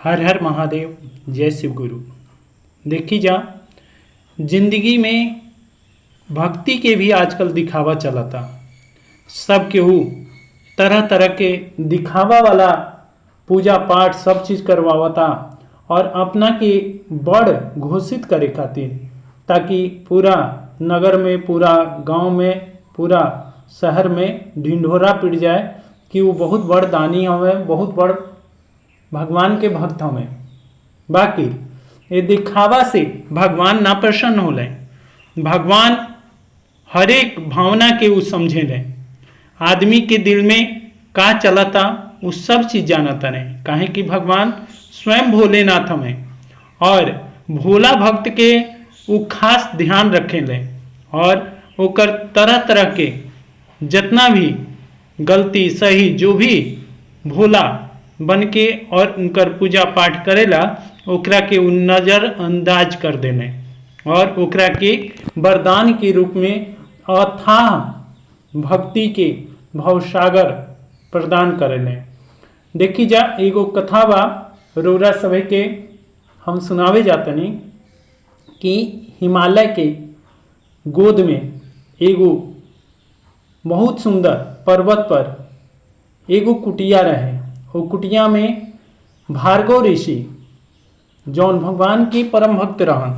हर हर महादेव। जय शिव गुरु। देखी जा जिंदगी में भक्ति के भी आजकल दिखावा चला था। सब केहू तरह तरह के दिखावा वाला पूजा पाठ सब चीज़ करवावता और अपना के बड़ घोषित करे खातिर, ताकि पूरा नगर में, पूरा गांव में, पूरा शहर में ढिंढोरा पिट जाए कि वो बहुत बड़ दानी हमें, बहुत बड़ भगवान के भक्त हमें। बाकी ये दिखावा से भगवान ना प्रसन्न हो लें। भगवान हर एक भावना के वो समझे लें। आदमी के दिल में का चलता वो सब चीज़ जानता नहीं। काहे कि भगवान स्वयं भोलेनाथ हमें और भोला भक्त के वो खास ध्यान रखे लें और ओकर तरह तरह के जितना भी गलती सही जो भी भोला बन के और उनकर पूजा पाठ करेला ओकरा के नज़रअंदाज कर देने और ओकरा के वरदान के रूप में अथाह भक्ति के भवसागर प्रदान करेले। देखी जा एगो कथा बा रौरा सभे के हम सुनावे जातनी कि हिमालय के गोद में एगो बहुत सुंदर पर्वत पर एगो कुटिया रहे। वो कुटिया में भार्गव ऋषि जौन भगवान के परम भक्त रहन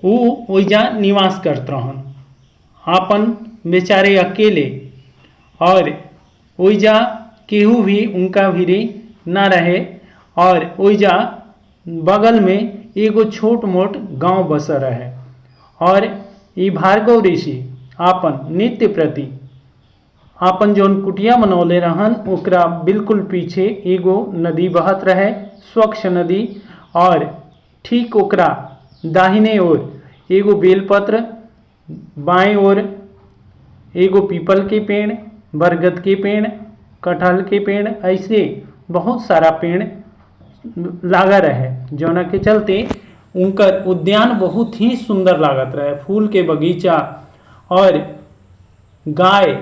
वो ओइजा निवास करत रहन, आपन बेचारे अकेले। और ओइजा केहू भी उनका भीरी ना रहे और ओइजा बगल में एगो छोट मोट गांव बस रहे। और ये भार्गव ऋषि आपन नित्य प्रति आपन जौन कुटिया मनौले रहन ओकरा बिल्कुल पीछे एगो नदी बहत रहे, स्वच्छ नदी। और ठीक ओकरा दाहिने ओर एगो बेलपत्र, बाएं ओर एगो पीपल के पेड़, बरगद के पेड़, कटहल के पेड़, ऐसे बहुत सारा पेड़ लागा रहे। जौना के चलते उनकर उद्यान बहुत ही सुंदर लागत रहे। फूल के बगीचा और गाय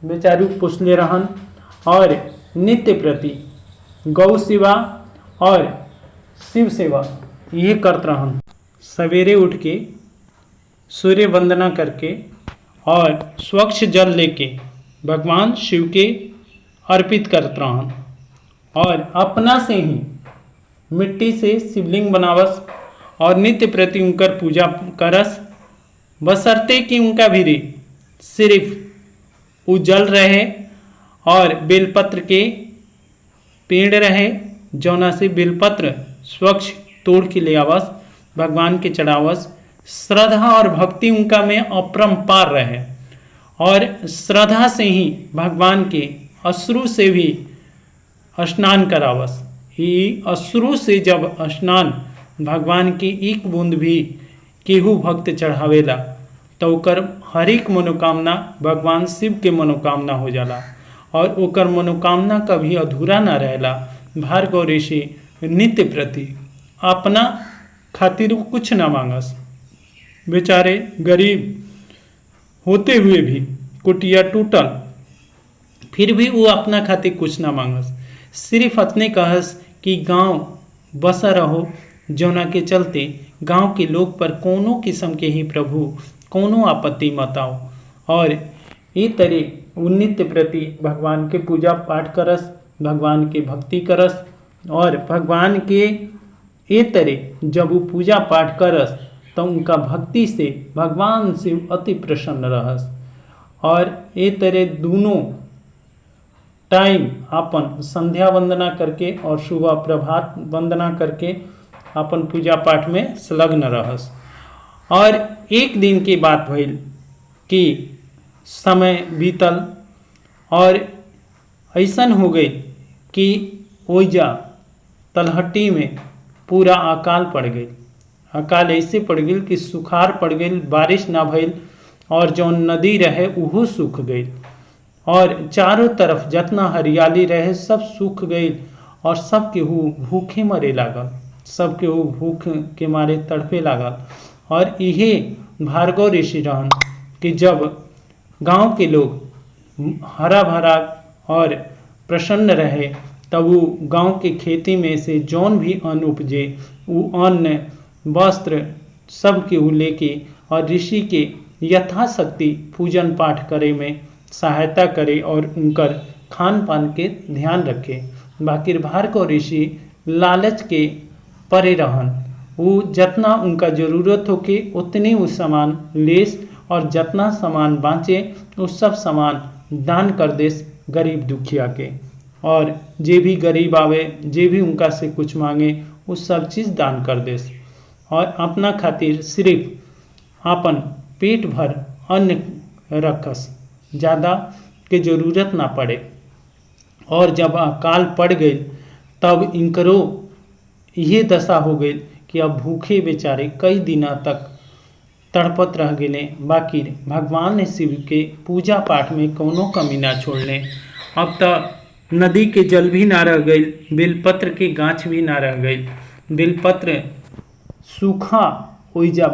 बेचारू पोसले रहन और नित्य प्रति गौ सेवा और शिव सेवा ये करत रहन। सवेरे उठ के सूर्य वंदना करके और स्वच्छ जल लेके भगवान शिव के अर्पित करत रहन और अपना से ही मिट्टी से शिवलिंग बनावस और नित्य प्रति उनकर पूजा करस, बशर्ते कि उनका भी सिर्फ उजल रहे और बेलपत्र के पेड़ रहे, जौना से बेलपत्र स्वच्छ तोड़ के ले आवस, भगवान के चढ़ावस। श्रद्धा और भक्ति उनका में अपरंपार रहे और श्रद्धा से ही भगवान के अश्रु से भी स्नान करावस। ये अश्रु से जब स्नान भगवान की एक बूंद भी केहू भक्त चढ़ावेला तो ओकर हर एक मनोकामना भगवान शिव के मनोकामना हो जाला और ओकर मनोकामना कभी अधूरा ना रहेला। भार्गव ऋषि नित्य प्रति अपना खातिर कुछ ना मांगस। बेचारे गरीब होते हुए भी कुटिया टूटल फिर भी वो अपना खातिर कुछ ना मांगस। सिर्फ अपने कहस कि गांव बसा रहो, जौना के चलते गांव के लोग पर कोनो किस्म के ही प्रभु कोनो आपत्ति मत आओ। और ये तरह वो नित्य प्रति भगवान के पूजा पाठ करस, भगवान के भक्ति करस और भगवान के ये तरह जब वो पूजा पाठ करस तो उनका भक्ति से भगवान से अति प्रसन्न रहस। और ये तरह दोनों टाइम अपन संध्या वंदना करके और सुबह प्रभात वंदना करके अपन पूजा पाठ में संलग्न रहस। और एक दिन की बात भइल कि समय बीतल और ऐसन हो गई कि ओइजा तलहटी में पूरा अकाल पड़ गई। अकाल ऐसे पड़ गई कि सुखाड़ पड़ गई, बारिश ना भइल और जौन नदी रहे उहो सूख गई और चारों तरफ जितना हरियाली रहे सब सूख गई और सब केहू भूखे मरे लागल, सब केहू भूख के मारे तड़पे लागल। और इहे भार्गव ऋषि रहन कि जब गांव के लोग हरा भरा और प्रसन्न रहे तब वो गांव के खेती में से जौन भी अन्न उपजे वो अन्न वस्त्र सब केहू लेके और ऋषि के यथाशक्ति पूजन पाठ करे में सहायता करे और उनकर खान पान के ध्यान रखे। बाकी भार्गव ऋषि लालच के परे रहन, वो जितना उनका जरूरत होके उतने वो सामान लेस और जितना सामान बाँचे वो सब सामान दान कर देस गरीब दुखिया के। और जे भी गरीब आवे जे भी उनका से कुछ मांगे वो सब चीज़ दान कर देस और अपना खातिर सिर्फ अपन पेट भर अन्न रखस, ज़्यादा के जरूरत ना पड़े। और जब अकाल पड़ गई तब इनकरो ये दशा हो गई कि अब भूखे बेचारे कई दिनों तक तड़पत रह गए। बाकी भगवान शिव के पूजा पाठ में कोनो कमी ना छोड़ने। अब तो नदी के जल भी ना रह गई, बेलपत्र के गाछ भी ना रह गई, बेलपत्र सूखा ओइजा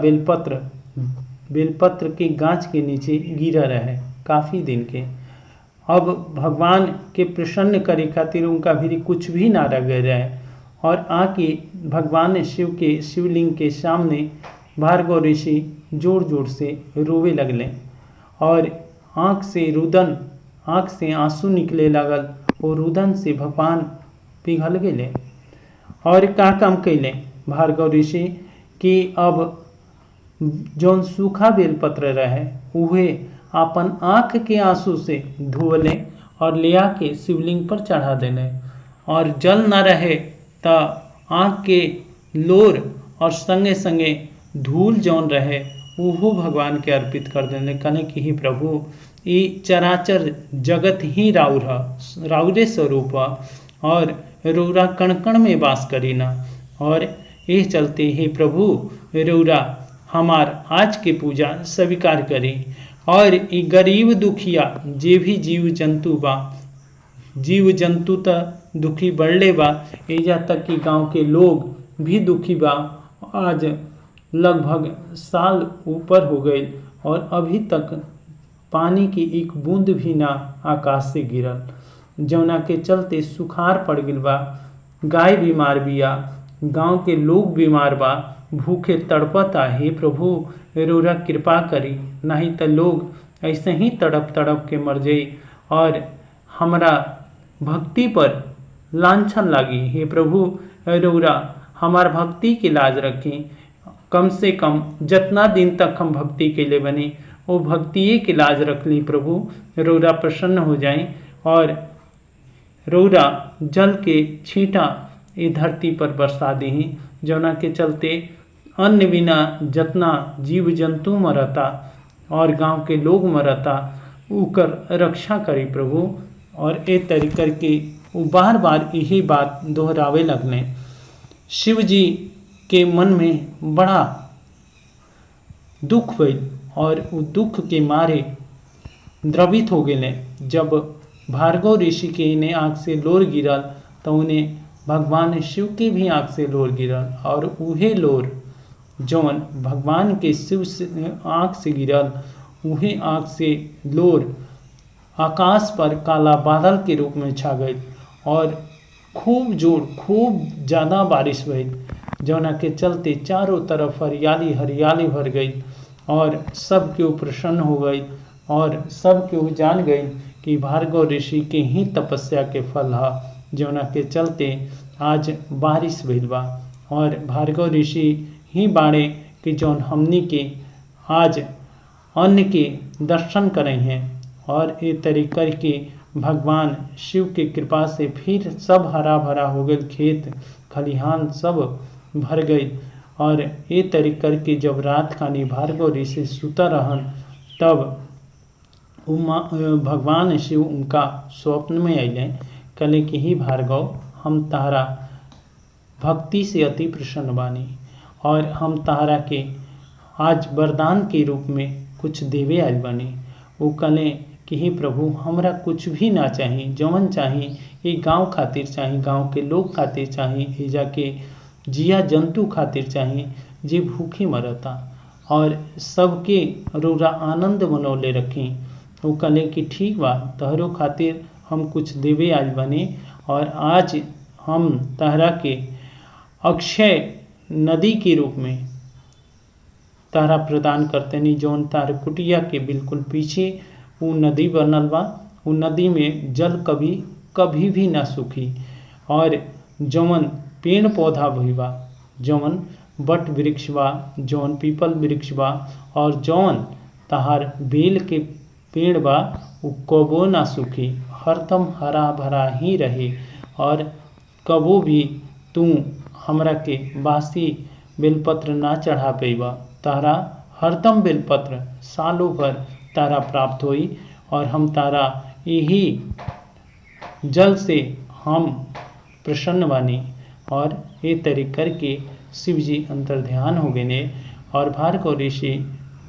बेलपत्र के गाछ के नीचे गिरा रहे काफ़ी दिन के। अब भगवान के प्रसन्न करे खातिर उनका भी कुछ भी ना रह गए रहे और आके भगवान शिव के शिवलिंग के सामने भार्गव ऋषि जोर जोर से रोवे लगले और आँख से आंसू निकले लगल और रुदन से भगवान पिघल गए। और का काम कैले भार्गव ऋषि कि अब जौन सूखा बेलपत्र रहे उहे अपन आँख के आंसू से धोले और ले आके शिवलिंग पर चढ़ा देने। और जल न रहे तो आँख के लोर और संगे संगे धूल जौन रहे वो भगवान के अर्पित कर देने। कहने कि ही प्रभु ये चराचर जगत ही राउरे स्वरूप और रौरा कण कण में वास करी ना। और ये चलते ही प्रभु रौरा हमार आज के पूजा स्वीकार करी और ये गरीब दुखिया जे भी जीव जंतु तो दुखी बढ़ले बा, एजा तक कि गांव के लोग भी दुखी बा। आज लगभग साल ऊपर हो गए और अभी तक पानी की एक बूंद भी ना आकाश से गिरल, जौना के चलते सुखार पड़ गई बा। गाय बीमार बिया, गांव के लोग बीमार बा, भूखे तड़पता। हे प्रभु रौरा कृपा करी, नहीं तो लोग ऐसे ही तड़प तड़प के मर जाई और हमरा भक्ति पर लांछन लागी। हे प्रभु रौरा हमार भक्ति के लाज रखें, कम से कम जितना दिन तक हम भक्ति के लिए बने वो भक्तिये के लाज रख ली। प्रभु रौरा प्रसन्न हो जाए और रौरा जल के छींटा ये धरती पर बरसा दी, जौना के चलते अन्न बिना जितना जीव जंतु मरता और गांव के लोग मरता उकर रक्षा करी प्रभु। और ए तरीकर के वो बार बार यही बात दोहरावे लगने। शिव जी के मन में बड़ा दुख हुई और वो दुख के मारे द्रवित हो गए। जब भार्गव ऋषि के इन्हें आँख से लोर गिरल तो उन्हें भगवान शिव के भी आँख से लोर गिरल और उहे लोर जौन भगवान के शिव से आँख से गिरल उहे आँख से लोर आकाश पर काला बादल के रूप में छा गई और खूब ज़्यादा बारिश हुई, जौना के चलते चारों तरफ हरियाली हरियाली भर गई और सब केहू प्रसन्न हो गई और सब केहू जान गई कि भार्गव ऋषि के ही तपस्या के फल है, जौना के चलते आज बारिश भइल बा। और भार्गव ऋषि ही बाड़े कि जौन हमनी के आज अन्न के दर्शन करें हैं और ये तरीक़ा के भगवान शिव के कृपा से फिर सब हरा भरा हो गए, खेत खलिहान सब भर गई। और ये तरीक़ा के जब रात खानी भार्गव ऋषि सुता रहन तब भगवान शिव उनका स्वप्न में अइले, कहले कि ही भार्गव हम तारा भक्ति से अति प्रसन्न बानी और हम तारा के आज वरदान के रूप में कुछ देवे आइल बानी। वो कहले कि हे प्रभु हमरा कुछ भी ना चाहिए, जवन चाहिए ये गांव खातिर चाहिए, गांव के लोग खातिर चाहिए, ये जाके जिया जंतु खातिर चाहिए जे भूखे मरता और सबके रौरा आनंद मनौले रखें। वो कहले कि ठीक बा तहरो खातिर हम कुछ देवे आज बने और आज हम तहरा के अक्षय नदी के रूप में तहरा प्रदान करते नहीं। जौन तार कुटिया के बिल्कुल पीछे वो नदी बनल बा, वो नदी में जल कभी कभी भी ना सूखी। और जौन पेड़ पौधा भी बा, जौन बट वृक्ष बा, जौन पीपल वृक्ष बा, और जौन तहार बेल के पेड़ बा, वो कबो ना सूखी, हरदम हरा भरा ही रहे। और कबो भी तू हमरा के बासी बेलपत्र ना चढ़ा पेबा। तारा हरदम बेलपत्र सालों भर तारा प्राप्त होई। और हम तारा यही जल से हम प्रसन्न बानी। और ये तरीके करके शिव जी अंतर ध्यान हो गए ने। और भार्गव ऋषि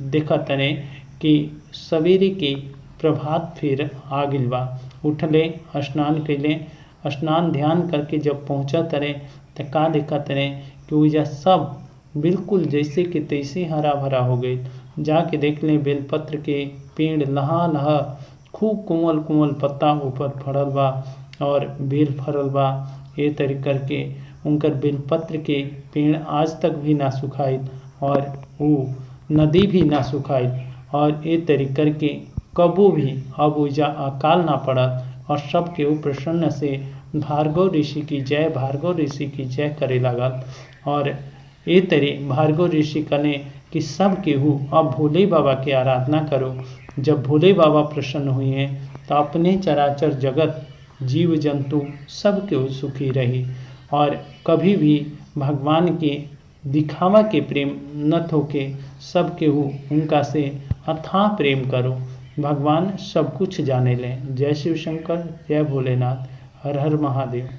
देखा तने कि सवेरे के प्रभात फिर आ गिल बा। उठले, स्नान कैले, स्नान ध्यान करके जब पहुँचा तरे तो का देखा तरे कि वजह सब बिल्कुल जैसे कि तैसे हरा भरा हो गई। जाके देख लें बेलपत्र के पेड़ लहा लहा खूब कोमल कोमल पत्ता ऊपर फड़ल बा और बेल फरल बा। ये तरीके करके उनकर बेलपत्र के पेड़ आज तक भी ना सुखाइल और वो नदी भी ना सुखाइल। और ये तरीके करके कबो भी अब उजा अकाल ना पड़ल। और सब केहू प्रसन्न से भार्गव ऋषि की जय, भार्गव ऋषि की जय करे लागल। और ये तरी भार्गव ऋषि कने कि सब केहू अब भोले बाबा की आराधना करो। जब भोले बाबा प्रसन्न हुए हैं तो अपने चराचर जगत जीव जंतु सब केहू सुखी रही। और कभी भी भगवान के दिखावा के प्रेम न थोके, सब केहू उनका से अथाह प्रेम करो। भगवान सब कुछ जाने लें। जय शिव शंकर, जय भोलेनाथ, हर हर महादेव।